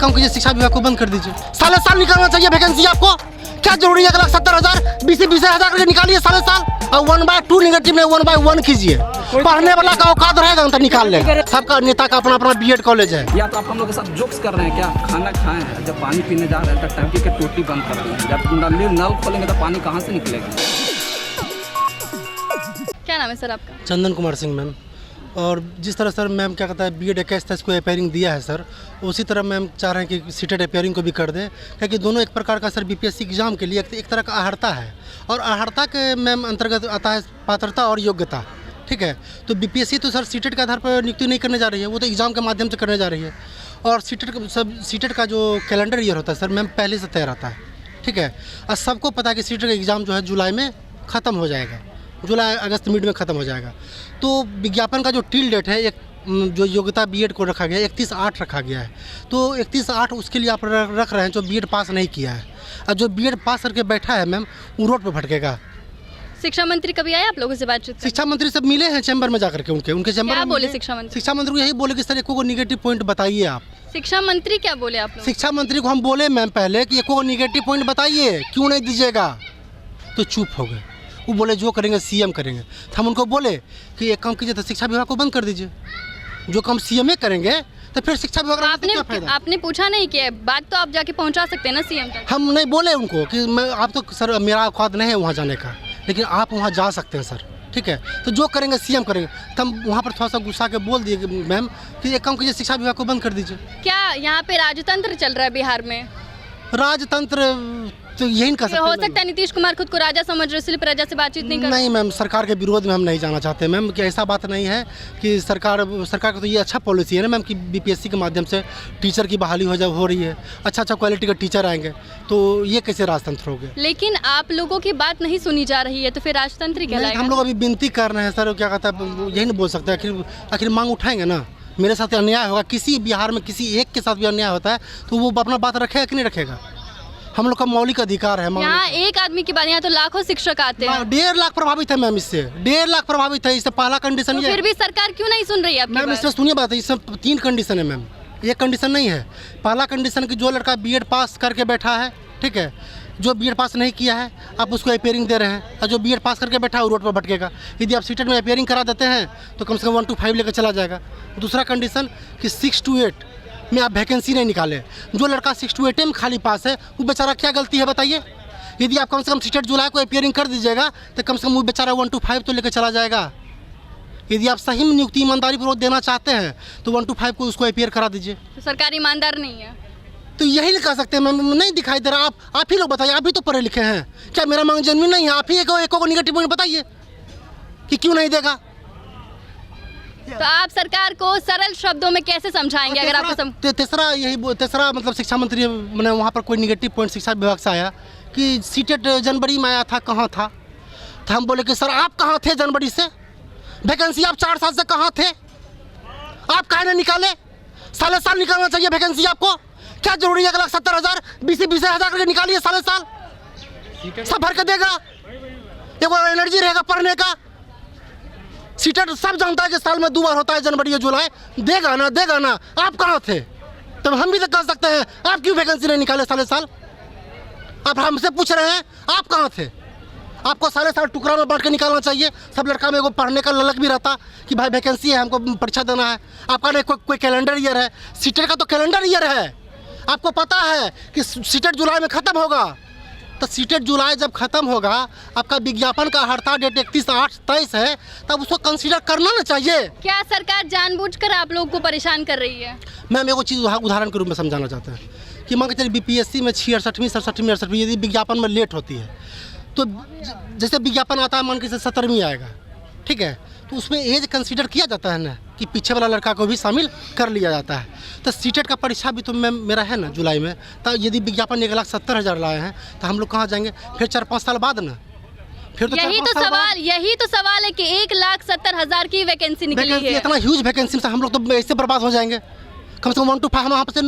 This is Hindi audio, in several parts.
काम कीजिए, शिक्षा विभाग को बंद कर दीजिए। साले साल निकालना चाहिए वैकेंसी आपको। क्या जरूरी है 1,70,000 20,000 करके निकालिए साले साल। और 1/2 नेगेटिव में 1/1 कीजिए। पढ़ने वाला का औकात रहेगा तो निकाल ले। सबका नेता का अपना अपना बीएड कॉलेज है। या तो आप हम लोग के साथ जोक्स कर रहे हैं क्या? खाना खाए हैं, जब पानी पीने जा रहे हैं तो टंकी के टोटी बंद कर रहे हैं। जब नल खोलेंगे तो पानी कहाँ से निकलेगा? क्या नाम है सर आपका? चंदन कुमार सिंह मैम। और जिस तरह सर मैम क्या कहता है बीएड 21 को अपेयरिंग दिया है सर, उसी तरह मैम चाह रहे हैं कि सीटेट अपेयरिंग को भी कर दें, क्योंकि दोनों एक प्रकार का सर बीपीएससी एग्जाम के लिए एक तरह का अहर्ता है। और अहर्ता के मैम अंतर्गत आता है पात्रता और योग्यता, ठीक है। तो बीपीएससी तो सर सीटेट के आधार पर नियुक्ति नहीं करने जा रही है, वो तो एग्ज़ाम के माध्यम से करने जा रही है। और सीटेट का जो कैलेंडर ईयर होता है सर मैम पहले से तय रहता है, ठीक है। और सबको पता है कि सीटेट का एग्ज़ाम जो है जुलाई में ख़त्म हो जाएगा, जुलाई अगस्त मिड में ख़त्म हो जाएगा। तो विज्ञापन का जो टिल डेट है, एक जो योग्यता बीएड को रखा गया है 31/8 रखा गया है। तो 31/8 उसके लिए आप रख रहे हैं जो बीएड पास नहीं किया है। और जो बीएड पास करके बैठा है मैम वो रोड पे भटकेगा। शिक्षा मंत्री कभी आए आप लोगों से बातचीत? शिक्षा मंत्री सब मिले हैं चैम्बर में जाकर के, उनके चैम्बर क्या में बोले मिले। शिक्षा मंत्री? शिक्षा मंत्री को यही बोले कि सर एको को निगेटिव पॉइंट बताइए आप। शिक्षा मंत्री क्या बोले आप लोग? शिक्षा मंत्री को हम बोले मैम पहले कि एको को निगेटिव पॉइंट बताइए, क्यों नहीं दीजिएगा, तो चुप हो गए। वो बोले जो करेंगे सीएम करेंगे। तो हम उनको बोले कि एक काम कीजिए तो शिक्षा विभाग को बंद कर दीजिए। जो काम सीएम करेंगे तो फिर शिक्षा विभाग क्या फायदा? आपने पूछा नहीं कि बात तो आप जाके पहुंचा सकते हैं ना सीएम तक। हम नहीं बोले उनको कि मैं आप तो सर मेरा औकात नहीं है वहाँ जाने का, लेकिन आप वहाँ जा सकते हैं सर, ठीक है। तो जो करेंगे सीएम करेंगे। तो हम वहाँ पर थोड़ा सा गुस्सा के बोल दिए मैम कि एक काम कीजिए शिक्षा विभाग को बंद कर दीजिए। क्या यहाँ पे राजतंत्र चल रहा है बिहार में? राजतंत्र तो यही कर सकते हो सकता है नीतीश कुमार खुद को राजा समझ रहे इसलिए प्रजा से बातचीत नहीं कर रहे? नहीं मैम, सरकार के विरोध में हम नहीं जाना चाहते मैम, कि ऐसा बात नहीं है कि सरकार का तो ये अच्छा पॉलिसी है ना मैम कि बीपीएससी के माध्यम से टीचर की बहाली हो रही है, अच्छा क्वालिटी का टीचर आएंगे, तो ये कैसे राजतंत्र हो गया? लेकिन आप लोगों की बात नहीं सुनी जा रही है तो फिर राजतंत्र कहलाएगा? हम लोग अभी विनती कर रहे हैं सर, क्या कहता है यही नहीं बोल सकते, आखिर मांग उठाएंगे ना। मेरे साथ अन्याय होगा, किसी बिहार में किसी एक के साथ भी अन्याय होता है तो वो अपना बात रखेगा कि नहीं रखेगा? हम लोग का मौलिक अधिकार है। यहाँ एक आदमी की बात, यहाँ तो लाखों शिक्षक आते हैं। 1.5 लाख प्रभावित है मैम, इससे 1.5 लाख प्रभावित है। इससे पहला कंडीशन तो ये फिर भी सरकार क्यों नहीं सुन रही है मैम? इसमें सुनिए बात है, इसमें 3 कंडीशन है मैम, ये कंडीशन नहीं है। पहला कंडीशन कि जो लड़का बीएड पास करके बैठा है, ठीक है, जो बीएड पास नहीं किया है आप उसको अपेयरिंग दे रहे हैं, और जो बीएड पास करके बैठा है वो रोड पर भटकेगा। यदि आप सीटेट में अपेयरिंग करा देते हैं तो कम से कम 1 to 5 लेकर चला जाएगा। दूसरा कंडीशन कि 6 to 8 में आप वैकेंसी नहीं निकाले। जो लड़का 6 to 8 में खाली पास है वो बेचारा क्या गलती है बताइए? यदि आप कम से कम सीटेट जुलाई को अपेयरिंग कर दीजिएगा तो कम से कम वो बेचारा 1 to 5 तो लेकर चला जाएगा। यदि आप सही में नियुक्ति ईमानदारी पूर्वक देना चाहते हैं तो 1 to 5 को उसको अपेयर करा दीजिए। तो सरकार ईमानदार नहीं है तो यही नहीं कह सकते मैम, नहीं दिखाई दे रहा। आप ही लोग बताइए, आप भी तो पढ़े लिखे हैं, क्या मेरा मांग जेन्युइन नहीं है? आप ही एक को निगेटिव पॉइंट बताइए कि क्यों नहीं देगा। तो आप सरकार को सरल शब्दों में कैसे समझाएंगे? अगर आपको तीसरा मतलब शिक्षा मंत्री मैंने वहाँ पर कोई निगेटिव पॉइंट शिक्षा विभाग से आया कि सीटेट जनवरी में आया था, कहाँ था? तो हम बोले कि सर आप कहाँ थे जनवरी से? वैकेंसी आप 4 साल से कहाँ थे? आप काहे नहीं निकाले? साले साल निकालना चाहिए वैकेंसी आपको। क्या जरूरी है 1,70,000 20,000 करके निकालिए साले साल। सब भर के देगा, एक एनर्जी रहेगा पढ़ने का। सीटेट सब जानता है कि साल में 2 बार होता है, जनवरी और जुलाई। देगा ना। आप कहाँ थे? तब हम भी तो कह सकते हैं आप क्यों वैकेंसी नहीं निकाले साले साल? आप हमसे पूछ रहे हैं आप कहाँ थे? आपको साले साल टुकड़ा में बांट के निकालना चाहिए। सब लड़का में पढ़ने का ललक भी रहता कि भाई वैकेंसी है, हमको परीक्षा देना है। आपका नहीं कोई कैलेंडर ईयर है, सीटेट का तो कैलेंडर ईयर है। आपको पता है कि सीटेट जुलाई में ख़त्म होगा, तो सीटेट जुलाई जब खत्म होगा, आपका विज्ञापन का हड़ताल डेट 31/8-23 है, तब उसको कंसीडर करना ना चाहिए। क्या सरकार जानबूझकर आप लोगों को परेशान कर रही है? मैम एगो चीज़ उदाहरण के रूप में समझाना चाहते हैं कि मान के चलिए बीपीएससी में 66वीं 67वीं 68वीं यदि विज्ञापन में लेट होती है तो जैसे विज्ञापन आता है मान के 70वीं आएगा, ठीक है, तो उसमें एज कंसीडर किया जाता है ना कि पीछे वाला लड़का को भी शामिल कर लिया जाता है। तो सीटेट का परीक्षा भी तो मैम मेरा है ना जुलाई में, तो यदि विज्ञापन 1,70,000 लाए हैं तो हम लोग कहाँ जाएंगे? फिर 4-5 साल बाद ना, फिर तो यही तो सवाल है कि 1,70,000 की वैकेंसी निकली है। इतना ह्यूज वैकेंसी से हम लोग तो ऐसे बर्बाद हो जाएंगे। कम से कम 1 to 5 हम वहाँ से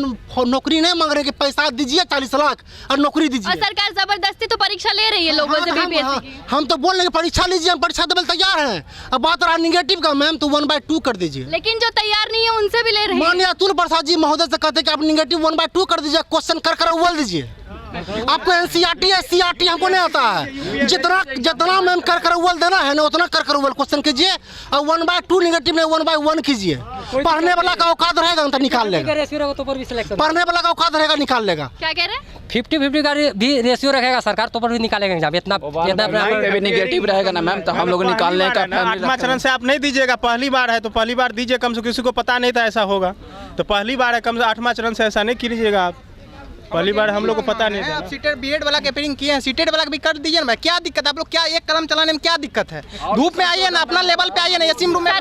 नौकरी नहीं मांग रहे कि पैसा दीजिए 40 लाख और नौकरी और दीजिए। सरकार जबरदस्ती तो परीक्षा ले रही है लोगों से बीपीएससी की। हम तो बोल रहे हैं परीक्षा लीजिए, हम परीक्षा देने तैयार हैं। अब बात रहा निगेटिव का मैम, तो 1/2 कर दीजिए। लेकिन जो तैयार नहीं है उनसे भी ले रहे हैं। माननीय अतुल प्रसाद जी महोदय से कहते हैं कि आप निगेटिव 1/2 कर दीजिए, क्वेश्चन कर उबल दीजिए। आपको एनसीईआरटी एससीईआरटी हमको नहीं आता है। जितना मैम कर उबल देना है ना उतना कर उबल क्वेश्चन कीजिए, और 1/2 निगेटिव नहीं 1/1 कीजिए। पढ़ने वाला का औकात रहेगा तो निकाल लेगा, पढ़ने वाला का औकात रहेगा निकाल लेगा। क्या कह रहे हैं? 50-50 का भी रेशियो रखेगा सरकार तो पर भी निकालेगा एग्जाम। इतना नेगेटिव रहेगा ना मैम, तो हम लोग निकालने का 8वां चरण से आप नहीं दीजिएगा। पहली बार है तो पहली बार दीजिए, कम से किसी को पता नहीं था ऐसा होगा, तो पहली बार है, कम से 8वां चरण से ऐसा नहीं कीजिएगा आप। पहली बार हम लोग को पता नहीं था। आप सीटेट बीएड वाला के पेयरिंग किए हैं, सीटेट वाला भी कर दीजिए ना भाई, क्या दिक्कत है? आप लोग क्या एक कदम चलाने में क्या दिक्कत है? धूप में आइए ना, अपना लेवल पे आइए ना, एसी रूम में।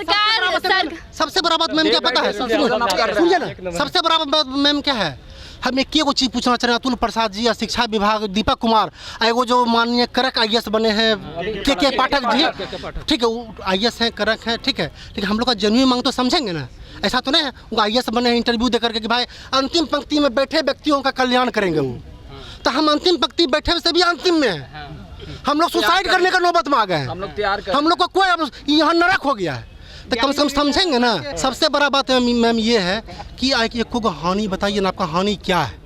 सबसे बड़ा बात मैम क्या पता है, सुनिए ना, सबसे बड़ा बात मैम क्या है, हम एक को चीज़ पूछना चाह रहे हैं। अतुल प्रसाद जी या शिक्षा विभाग दीपक कुमार, वो जो माननीय करक IAS बने हैं के पाठक जी, ठीक है, वो IAS हैं, करक हैं, ठीक है, लेकिन हम लोग का जेन्युइन मांग तो समझेंगे ना। ऐसा तो नहीं है वो IAS बने हैं इंटरव्यू दे करके कि भाई अंतिम पंक्ति में बैठे व्यक्तियों का कल्याण करेंगे वो, तो हम अंतिम पंक्ति बैठे से भी अंतिम में हैं। हम लोग सुसाइड करने का नौबत में आ गए हैं। हम लोग को कोई यहाँ नरक हो गया है, तो कम से कम समझेंगे ना। सबसे बड़ा बात मैम ये है कि एक को हानि बताइए ना, आपका हानि क्या है,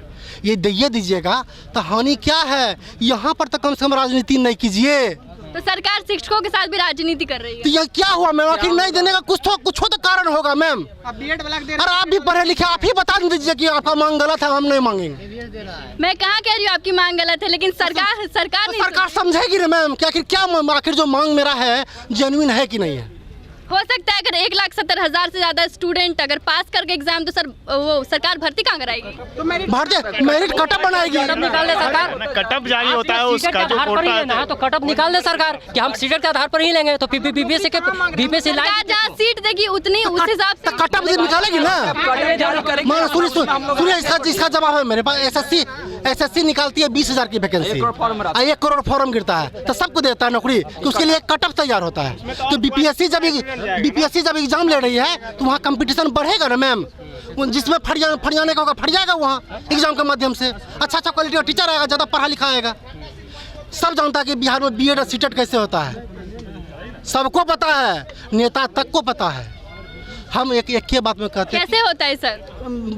ये दीजिएगा तो हानि क्या है। यहाँ पर तो कम से कम राजनीति नहीं कीजिए। तो सरकार शिक्षकों के साथ भी राजनीति कर रही है। तो ये क्या हुआ मैम, आखिर नहीं देने का कुछ तो कारण होगा मैम। बीएड वाला अरे आप भी पढ़े लिखे, आप ही बता दीजिए कि आपका मांग गलत है, हम नहीं मांगेंगे। मैं कहाँ कह रही हूँ आपकी मांग गलत है, लेकिन सरकार समझेगी ना मैम कि आखिर जो मांग मेरा है जेन्युइन है कि नहीं है। हो सकता है अगर 1,70,000 से ज्यादा स्टूडेंट अगर पास करके एग्जाम, तो वो सरकार भर्ती कहाँ कराएगी? तो मेरिट कटअप बनाएगी, निकाल दे सरकार। कटअप जारी होता है उसका जो कोटा है, तो कटअप निकाल दे सरकार कि हम सीटेट के आधार पर ही लेंगे। तो बीपीएससी के बीपीएससी जहाँ सीट देगी उतनी उस हिसाब से कटअप निकालेगी ना। सुनिए इसका जवाब है मेरे पास। एसएससी निकालती है 20,000 की वैकेंसी, 1 करोड़ फॉर्म गिरता है, तो सबको देता है नौकरी, कि उसके लिए कटअप तैयार होता है। तो बीपीएससी जब एग्जाम ले रही है तो वहाँ कंपटीशन बढ़ेगा ना मैम। जिसमें फट जाने का होगा फट जाएगा वहाँ एग्जाम के माध्यम से। अच्छा क्वालिटी का टीचर आएगा, ज़्यादा पढ़ा लिखा आएगा। सब जानता है कि बिहार में बीएड और सीटेट कैसे होता है, सबको पता है, नेता तक को पता है। हम एक के बात में कहते हैं कैसे होता है सर,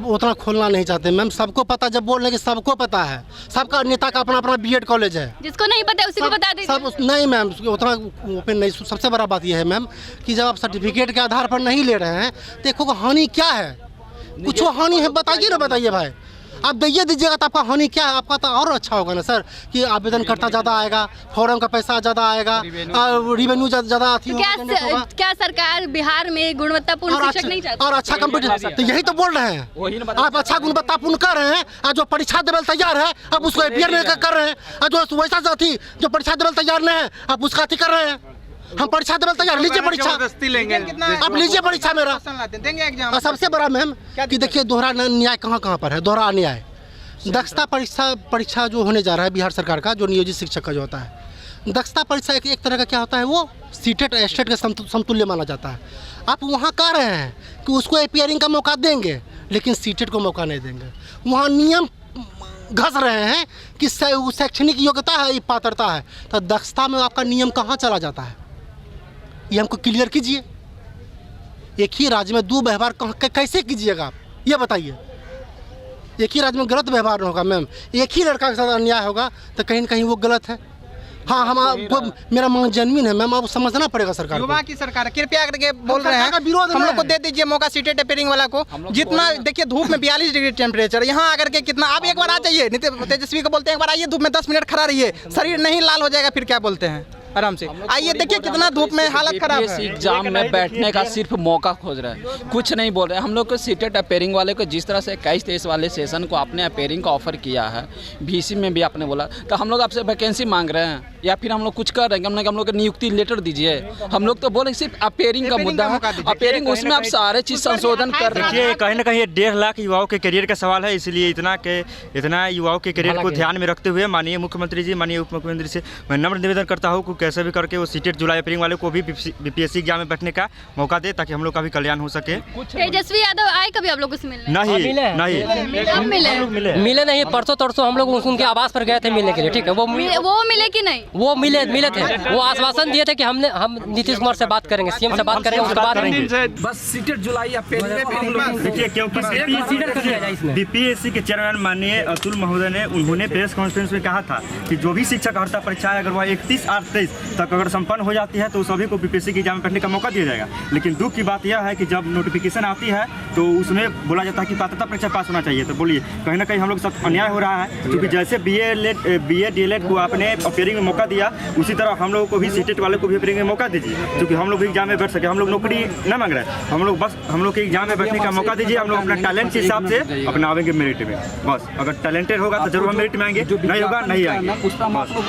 उतना खोलना नहीं चाहते मैम। सबको पता, जब बोल रहे हैं कि सबको पता है, सबका नेता का अपना बीएड कॉलेज है। जिसको नहीं पता है उसी को बता दीजिए। सब नहीं मैम, उतना ओपन नहीं। सबसे बड़ा बात यह है मैम कि जब आप सर्टिफिकेट के आधार पर नहीं ले रहे हैं, देखो हानि क्या है, कुछ हानि है बताइए ना, बताइए भाई। आप दीजिएगा तो आपका हानि क्या है? आपका तो और अच्छा होगा ना सर कि आवेदन करता ज़्यादा आएगा, फॉर्म का पैसा ज़्यादा आएगा, रिवेन्यू ज़्यादा। क्या सरकार बिहार में गुणवत्तापूर्ण शिक्षक नहीं चाहती? और अच्छा कंप्यूटर, तो यही तो बोल रहे हैं। आप अच्छा गुणवत्तापूर्ण कर रहे हैं, और जो परीक्षा देने तैयार है अब उसको APR में कर रहे हैं, और जो वैसा साथी जो परीक्षा देने तैयार नहीं है आप उसका अति कर रहे हैं। हम परीक्षा देने तैयार, लीजिए परीक्षा, आप लीजिए परीक्षा मेरा। और सबसे बड़ा मैम कि देखिए दोहरा न्याय कहाँ पर है, दोहरा अन्याय। दक्षता परीक्षा जो होने जा रहा है बिहार सरकार का, जो नियोजित शिक्षक का जो होता है, दक्षता परीक्षा एक तरह का क्या होता है, वो सीटेट एस्टेट के समतुल्य माना जाता है। आप वहाँ कह रहे हैं कि उसको APRing का मौका देंगे, लेकिन सीटेट को मौका नहीं देंगे। वहाँ नियम घस रहे हैं कि शैक्षणिक योग्यता है, ये पात्रता है, तो दक्षता में आपका नियम कहाँ चला जाता है, ये हमको क्लियर कीजिए। एक ही राज्य में दो व्यवहार कैसे कीजिएगा आप, ये बताइए। एक ही राज्य में गलत व्यवहार होगा मैम, एक ही लड़का के साथ अन्याय होगा तो कहीं ना कहीं वो गलत है। हाँ, हम मेरा मांग जेन्युइन है मैम, अब समझना पड़ेगा सरकार। युवा की सरकार कृपया करके बोल रहे हैं, हम लोग को दे दीजिए मौका सीटेट APRing वाला को। जितना देखिए धूप में 42 डिग्री टेम्परेचर, यहाँ आकर के कितना, आप एक बार आ जाइए, तेजस्वी को बोलते हैं एक बार आइए, धूप में 10 मिनट खड़ा रहिए, शरीर नहीं लाल हो जाएगा, फिर क्या बोलते हैं, आराम से आइए। देखिए कितना धूप में हालत खराब है। एग्जाम में बैठने का सिर्फ मौका खोज रहा है, कुछ नहीं बोल रहे हैं। हम लोग को सीटेट APRing वाले को जिस तरह से 21-23 वाले सेशन को आपने APRing का ऑफर किया है, BC में भी आपने बोला, तो हम लोग आपसे वैकेंसी मांग रहे हैं या फिर हम लोग कुछ कर रहे हैं? हम लोग को नियुक्ति लेटर दीजिए। हम लोग तो बोले सिर्फ APRing का मुद्दा है, APRing उसमें आप सारे चीज़ संशोधन कर रहे हैं। देखिए कहीं ना कहीं 1.5 लाख युवाओं के करियर का सवाल है, इसलिए इतना युवाओं के करियर को ध्यान में रखते हुए माननीय मुख्यमंत्री जी, माननीय उप मुख्यमंत्री से मैं नम्र निवेदन करता हूँ कि कैसे भी करके वो सीटेट जुलाई अप्रैल वाले को भी बीपीएससी एग्जाम में बैठने का मौका दे, ताकि हम लोग का भी कल्याण हो सके। तेजस्वी यादव आए कभी आप लोगों से मिलने? नहीं मिले नहीं, परसों तरसों हम लोग उनके आवास पर गए थे मिलने के लिए, ठीक है। वो मिले कि नहीं? वो मिले थे। वो आश्वासन दिए थे कि हम नीतीश कुमार से बात करेंगे, सीएम से बात करेंगे, उसके बाद बस सीटेट जुलाई या देखिए, क्योंकि बीपीएससी के चेयरमैन माननीय अतुल महोदय ने उन्होंने प्रेस कॉन्फ्रेंस में कहा था कि जो भी शिक्षक अर्हता परीक्षा है अगर वह 31/8/23 तक अगर संपन्न हो जाती है तो सभी को बीपीएससी की एग्जाम में बैठने का मौका दिया जाएगा। लेकिन दुख की बात यह है कि जब नोटिफिकेशन आती है तो उसमें बोला जाता है कि पात्रता परीक्षा पास होना चाहिए। तो बोलिए, कहीं ना कहीं हम लोग साथ अन्याय हो रहा है, क्योंकि जैसे BA DLED को आपने अपेयरिंग में मौका दिया, उसी तरह हम लोगों को भी सीटेट वाले को भी अपेयरिंग में मौका दीजिए, क्योंकि हम लोग भी एग्जाम में बैठ सके। हम लोग नौकरी न मांग रहे हैं, हम लोग बस हम लोग के एग्जाम में बैठने का मौका दीजिए। हम लोग अपना टैलेंट के हिसाब से अपना आवेंगे मेरिट में, बस। अगर टैलेंटेड होगा तो जरूर हम मेरिट में आएंगे, नहीं होगा नहीं आएंगे।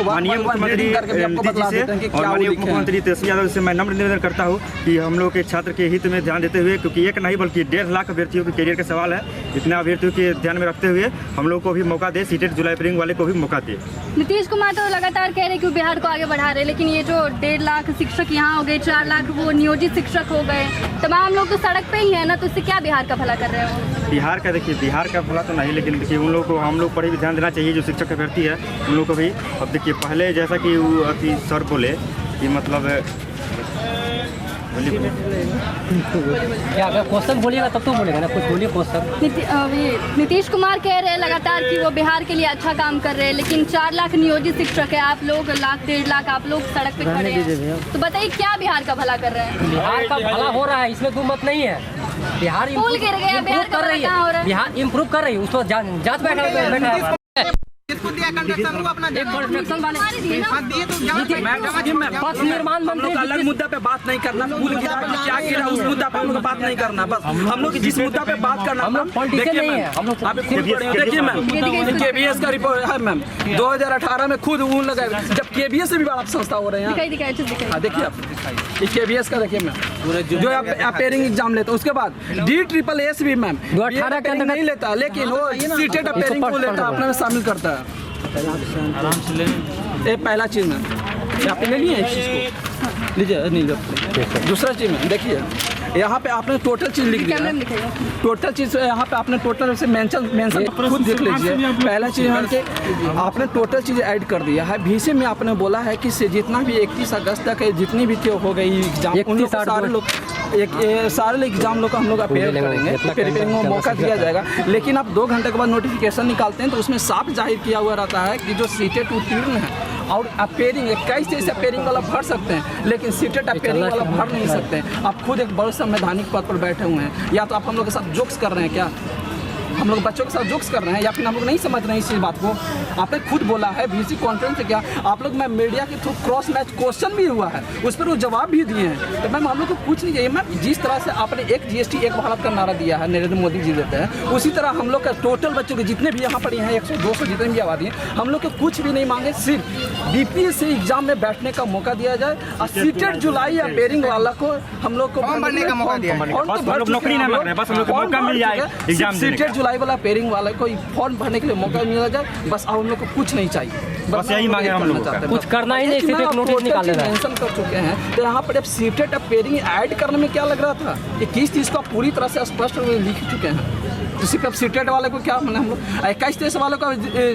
माननीय मुख्यमंत्री नीतीश जी से और माननीय उप मुख्यमंत्री तेजस्वी यादव से मैं नम्र निवेदन करता हूँ कि हम लोग के छात्र के हित में ध्यान देते हुए, क्योंकि एक नहीं बल्कि 1.5 लाख अभ्यर्थियों के करियर का सवाल है, इतना अभ्यर्थियों के ध्यान में रखते हुए हम लोग को भी मौका दे, सीटेट जुलाई अप्रैल वाले को भी मौका दे। नीतीश कुमार तो लगातार कह रहे कि बिहार को आगे बढ़ा रहे, लेकिन ये जो 1.5 लाख शिक्षक यहाँ हो गए, 4 लाख वो नियोजित शिक्षक हो गए, तमाम लोग तो सड़क पे ही है ना, तो इससे क्या बिहार का भला कर रहे हो? बिहार का देखिए, बिहार का भला तो नहीं, लेकिन देखिए उन लोग को हम लोग पर भी ध्यान देना चाहिए, जो शिक्षक अभ्यर्थी है उन लोग को भी। अब देखिए, पहले जैसा कि वो अति सर बोले कि मतलब क्या अगर क्वेश्चन बोलिएगा तब तो बोलेगा ना, कुछ बोलिए क्वेश्चन। नीतीश कुमार कह रहे हैं लगातार कि वो बिहार के लिए अच्छा काम कर रहे हैं, लेकिन 4 लाख नियोजित शिक्षक है, आप लोग 1.5 लाख आप लोग सड़क पे खड़े हैं, तो बताइए क्या बिहार का भला कर रहे हैं? बिहार का भला हो रहा है, इसमें कोई मत नहीं है। बिहार पुल गिर गया, बिहार का भला कहाँ हो रहा है? बिहार इम्प्रूव कर रही है, उसको जांच बैठा है। किसको दिया कंट्रैक्शन को अपना कंस्ट्रक्शन वाले दिए तो पथ निर्माण मंत्री अलग मुद्दा पे बात नहीं करना, पुल गिरा क्या गिरा उस मुद्दा पे हम लोग बात नहीं करना। बस हम लोग जिस मुद्दा पे बात करना, हम लोग पॉलिटिशियन नहीं है, हम लोग देखिए मैम, KBS का रिपोर्ट है मैम, 2018 में खुद ऊन लगाए, जब KBS से भी बड़ा संस्था हो रहे हैं। देखिए आप KBS का देखिए मैम, जो अपेयरिंग एग्जाम लेते हैं, उसके बाद DSSS भी मैम 2018 के अंदर नहीं लेता, लेकिन वो सीटेट अपेयरिंग को लेता है, अपने में शामिल करता है। आराम से ले, ये पहला चीज़ में आप ले लिए इस चीज़ को, लीजिए नहीं लो। दूसरा चीज़ में देखिए, यहाँ पे आपने टोटल चीज़ लिख दिया, टोटल चीज़ यहाँ पे आपने टोटल से मेंशन खुद देख लीजिए। पहला चीज़ है कि आपने टोटल चीज़ ऐड कर दिया है। VC में आपने बोला है कि से जितना भी 31 अगस्त तक जितनी भी हो गई एग्जाम, उन लोग सारे लोग सारे एग्जाम लोग का हम लोग अपेयर करेंगे, प्रिपेयरिंग में मौका दिया जाएगा। लेकिन आप 2 घंटे के बाद नोटिफिकेशन निकालते हैं तो उसमें साफ जाहिर किया हुआ रहता है कि जो सीटेट उत्तीर्ण है और अपेयरिंग 21 से अपेयरिंग वाला भर सकते हैं, लेकिन सीटेट अपेयरिंग वाला भर नहीं सकते हैं। आप खुद एक बड़े संवैधानिक पद पर बैठे हुए हैं, या तो आप हम लोग के साथ जोक्स कर रहे हैं क्या? हम लोग बच्चों के साथ जोक्स कर रहे हैं, या फिर हम लोग नहीं समझ रहे हैं इस बात को? आपने खुद बोला है VC कॉन्फ्रेंस से, क्या आप लोग मैं मीडिया के थ्रू क्रॉस मैच क्वेश्चन भी हुआ है, उस पर वो जवाब भी दिए हैं। तो मैम हम लोग को कुछ नहीं चाहिए मैम। जिस तरह से आपने एक GST एक भारत का नारा दिया है, नरेंद्र मोदी जी देते हैं, उसी तरह हम लोग का टोटल बच्चों के जितने भी यहाँ पर हैं 100-200 जितने भी आबादी हैं, हम लोग को कुछ भी नहीं मांगे, सिर्फ BPSC एग्जाम में बैठने का मौका दिया जाए और सीटेट जुलाई या अपेयरिंग वाला को हम लोग को भरने का मौका दिया जाए। नौकरी नहीं मांग रहे, बस हम लोग को मौका मिल जाए एग्जाम देने का। सीटेट जुलाई वाला अपेयरिंग वाला कोई फॉर्म भरने के लिए मौका मिला जाए, बस और हम लोग को कुछ नहीं चाहिए, बस यही मांगे हम लोग। कुछ करना ही नहीं, सिर्फ एक नोटिस निकाल लेना है। मेंशन कर चुके हैं, तो यहाँ पर अब सीटेट अपेयरिंग ऐड करने में क्या लग रहा था? 21-30 को पूरी तरह से स्पष्ट लिख चुके हैं। तो सिर्फ अब सीटेट वाले को क्या मैंने हम लोग 21-23 वाले को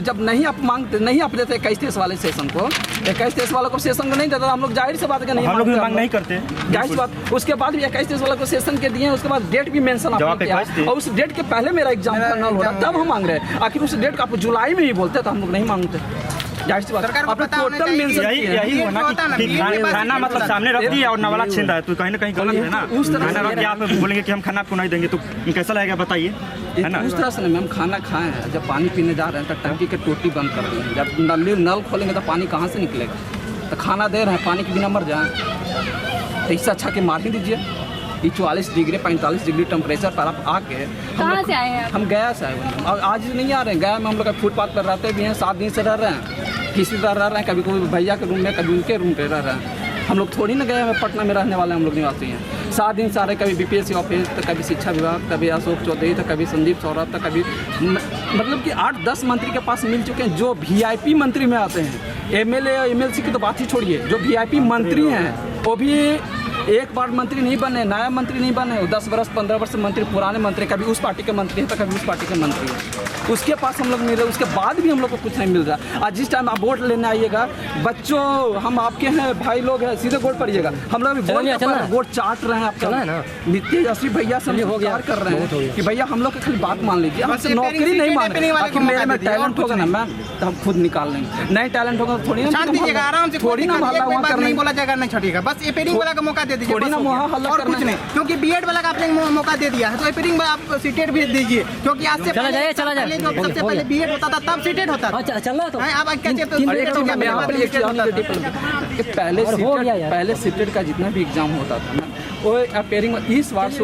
जब नहीं आप मांगते, नहीं आप देते 21-23 वाले सेशन को, 21-23 वाले को सेशन को नहीं देता, हम लोग जाहिर से बात का नहीं, हम लोग मांग नहीं करते, जाहिर सी बात। उसके बाद भी 21-23 वाले को सेशन के दिए, उसके बाद डेट भी मेंशन आपने किया, और उस डेट के पहले मेरा एग्जाम फाइनल हो रहा, तब हम मांग रहे हैं। आखिर उस डेट का आप जुलाई में ही बोलते तो हम लोग नहीं मांगते। जाहिर सी बात, आपने टोटल मेंशन यही होना कि खाना मतलब सामने रख दिया और नवाला छीन रहा है, तो कहीं ना कहीं गलत है ना। उस तरह खाना रख के आप बोलेंगे कि हम खाना आपको नहीं देंगे, तो कैसा लगेगा बताइए, है ना? उस तरह से नहीं मैम, खाना खाए हैं, जब पानी पीने जा रहे हैं तो टंकी के टोटी बंद कर दी है, जब नल खोलेंगे तो पानी कहाँ से निकलेगा? तो खाना दे रहे हैं, पानी के बिना मर जाए, तो इससे अच्छा कि मार ही दीजिए। ये 44 डिग्री 45 डिग्री टेम्परेचर पर आप आके, कहाँ से आए हैं? हम गया से आए हैं, और आज नहीं आ रहे हैं। गया में हम लोग फुटपाथ पर रहते भी हैं, 7 दिन से रह रहे हैं, किसी तरह रह रहे हैं, कभी कोई भैया के रूम में, कभी उनके रूम पे रह रहे हैं। हम लोग थोड़ी ना गए हैं, पटना में रहने वाले हम लोग निवासी हैं। 7 दिन सारे, कभी बीपीएससी ऑफिस, तो कभी शिक्षा विभाग, कभी अशोक चौधरी, तो कभी संदीप सौरभ, तो कभी मतलब कि 8-10 मंत्री के पास मिल चुके हैं। जो वीआईपी मंत्री में आते हैं, एमएलए और एमएलसी की तो बात ही छोड़िए, जो वीआईपी मंत्री हैं वो भी एक बार मंत्री नहीं बने, नया मंत्री नहीं बने, 10 वर्ष 15 वर्ष मंत्री, पुराने मंत्री, कभी उस पार्टी के मंत्री हैं तो कभी उस पार्टी के मंत्री हैं। उसके पास हम लोग मिल रहे, उसके बाद भी हम लोग को कुछ नहीं मिल रहा। आज जिस टाइम आप वोट लेने आइएगा, बच्चों हम आपके हैं, भाई लोग हैं, सीधे वोट पड़िएगा। हम लोग वोट चाट रहे हैं, आपका तेजस्वी भैया से हो गया कर रहे हैं कि भैया हम लोग की खाली बात मान लीजिए, हमसे नौकरी नहीं मांग रहे। मेरे में टैलेंट होगा ना, मैं तो हम खुद निकाल लेंगे। नहीं टैलेंट होगा तो थोड़ी ना आराम से, थोड़ी ना हल्ला हुआ करना, नहीं बोला जाएगा, नहीं छोड़िएगा, बस एपेरिंग वाला का मौका दे दीजिए, थोड़ी ना वहाँ हल्ला और करना कुछ नहीं। क्योंकि बीएड वाला का आपने मौका दे दिया है, तो एपेरिंग में आप सीटेट भी दीजिए, क्योंकि आज से चला जाए सबसे पहले बीएड होता था तब सीटेट होता था। चलना तो अब क्या पहले सीटेट का जितना भी एग्जाम होता था ना, वो अपेयरिंग इस बार से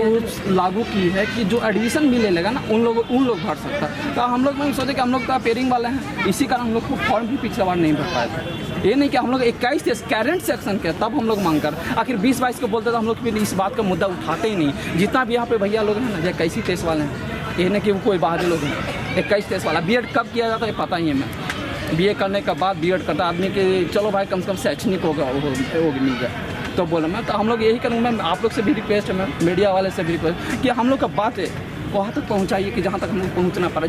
लागू की है कि जो एडमिशन भी ले लेगा ना उन लोग भर सकता। तो हम लोग में सोचे कि हम लोग तो अपेयरिंग वाले हैं, इसी कारण हम लोग को फॉर्म भी पिछला बार नहीं भर पाए थे। ये नहीं कि हम लोग 21 करेंट सेक्शन के तब हम लोग मांग कर, आखिर 20-22 को बोलते तो हम लोग फिर इस बात का मुद्दा उठाते ही नहीं। जितना भी यहाँ पे भैया लोग हैं ना, जो 21-23 वाले हैं, ये नहीं कि वो कोई बाहरी लोग हैं। 21-23 वाला बीएड कब किया जाता है पता ही है। मैं बीए करने के बाद बीएड करता आदमी के चलो भाई कम से कम शैक्षणिक होगा वो मिल जाए, तो बोला मैं तो हम लोग यही करूँगा। मैं आप लोग से भी रिक्वेस्ट है, मैं मीडिया वाले से भी रिक्वेस्ट कि हम लोग का बात है वहाँ तक पहुँचाइए कि जहाँ तक हम लोग पहुँचना पड़े।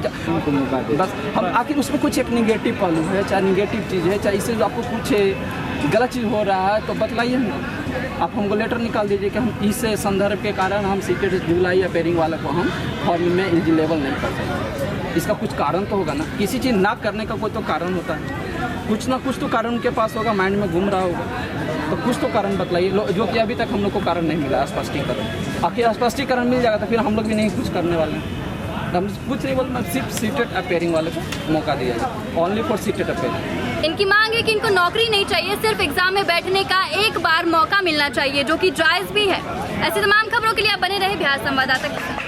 बस हम आखिर उसमें कुछ एक निगेटिव पहलू है, चाहे निगेटिव चीज़ है, चाहे इससे आपको कुछ गलत चीज़ हो रहा है तो बतलाइए ना। आप हमको लेटर निकाल दीजिए कि हम इस संदर्भ के कारण हम सीटेट जुलाई अपेयरिंग वाला को हम फॉर्म में एलिजिबल नहीं कर सकते। इसका कुछ कारण तो होगा ना, किसी चीज़ ना करने का कोई तो कारण होता है, कुछ ना कुछ तो कारण उनके पास होगा, माइंड में घूम रहा होगा, तो कुछ तो कारण बतलाइए, जो कि अभी तक हम लोग को कारण नहीं मिला स्पष्टीकरण। आखिर स्पष्टीकरण मिल जाएगा तो फिर हम लोग भी नहीं कुछ करने वाले हैं। हम कुछ नहीं बोलते, सिर्फ सीटेट अपेयरिंग वाले को मौका दिया जाए, ओनली फॉर सीटेट अपेयरिंग। इनकी मांग है कि इनको नौकरी नहीं चाहिए, सिर्फ एग्जाम में बैठने का एक बार मौका मिलना चाहिए, जो कि जायज़ भी है। ऐसी तमाम खबरों के लिए आप बने रहे बिहार संवाददाता।